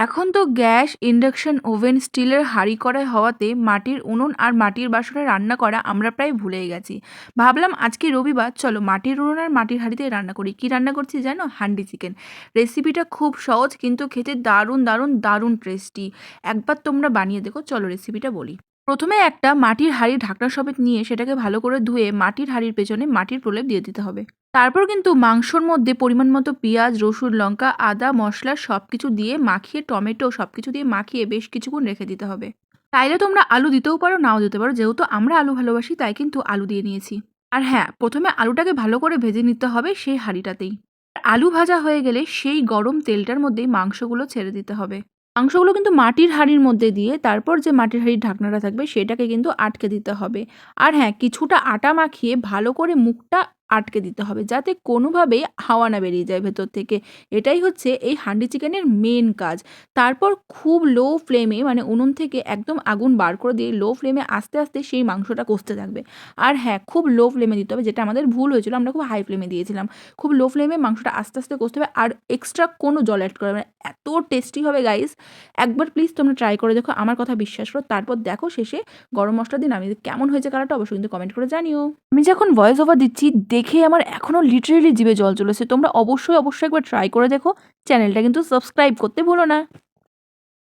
এখন তো gas, induction oven, স্টিলের হাঁড়ি কড়াই হওয়াতে মাটির উনুন আর মাটির বাসনে রান্না করা আমরা প্রায় ভুলেই গেছি। ভাবলাম আজকে রবিবার, চলো মাটির উনুন আর মাটির হাঁড়িতেই রান্না করি। কি রান্না করছি জানো? হান্ডি চিকেন। রেসিপিটা খুব সহজ কিন্তু খেতে দারুণ দারুণ দারুণ টেস্টি। একবার তোমরা বানিয়ে দেখো। চলো রেসিপিটা বলি। প্রথমে একটা মাটির হাঁড়ির ঢাকনা সমেত নিয়ে সেটাকে ভালো করে ধুয়ে মাটির হাঁড়ির পেছনে মাটির প্রলেপ দিয়ে দিতে হবে। তারপর কিন্তু মাংসর মধ্যে পরিমাণ মতো পেঁয়াজ, রসুন, লঙ্কা, আদা, মশলা সবকিছু দিয়ে মাখিয়ে, টমেটো সবকিছু দিয়ে মাখিয়ে বেশ কিছুক্ষণ রেখে দিতে হবে। চাইলে তোমরা আলু দিতেও পারো, নাও দিতে পারো। যেহেতু আমরা আলু ভালোবাসি তাই কিন্তু আলু দিয়ে নিয়েছি। আর হ্যাঁ, প্রথমে আলুটাকে ভালো করে ভেজে নিতে হবে সেই হাঁড়িটাতেই। আলু ভাজা হয়ে গেলে সেই গরম তেলটার মধ্যেই মাংসগুলো ছেড়ে দিতে হবে। মাংসগুলো কিন্তু মাটির হাঁড়ির মধ্যে দিয়ে তারপর যে মাটির হাঁড়ির ঢাকনাটা থাকবে সেটাকে কিন্তু আটকে দিতে হবে। আর হ্যাঁ, কিছুটা আটা মাখিয়ে ভালো করে মুখটা আটকে দিতে হবে যাতে কোনোভাবেই হাওয়া না বেরিয়ে যায় ভেতর থেকে। এটাই হচ্ছে এই হান্ডি চিকেনের মেন কাজ। তারপর খুব লো ফ্লেমে, মানে উনুন থেকে একদম আগুন বার করে দিয়ে লো ফ্লেমে আস্তে আস্তে সেই মাংসটা কষতে থাকবে। আর হ্যাঁ, খুব লো ফ্লেমে দিতে হবে, যেটা আমাদের ভুল হয়েছিল, আমরা খুব হাই ফ্লেমে দিয়েছিলাম। খুব লো ফ্লেমে মাংসটা আস্তে আস্তে কষতে হবে আর এক্সট্রা কোনো জল অ্যাড করা হবে না। এত টেস্টি হবে গাইস, একবার প্লিজ তোমরা ট্রাই করে দেখো, আমার কথা বিশ্বাস করো। তারপর দেখো শেষে গরম মশলা দিয়ে নামিয়ে কেমন হয়েছে কালারটা অবশ্যই কিন্তু কমেন্ট করে জানিও। আমি যখন ভয়েস ওভার দিচ্ছি দেখে আমার এখনও লিটারেলি জিভে জল চলেছে। তোমরা অবশ্যই অবশ্যই একবার ট্রাই করে দেখো। চ্যানেলটা কিন্তু সাবস্ক্রাইব করতে ভুলো না।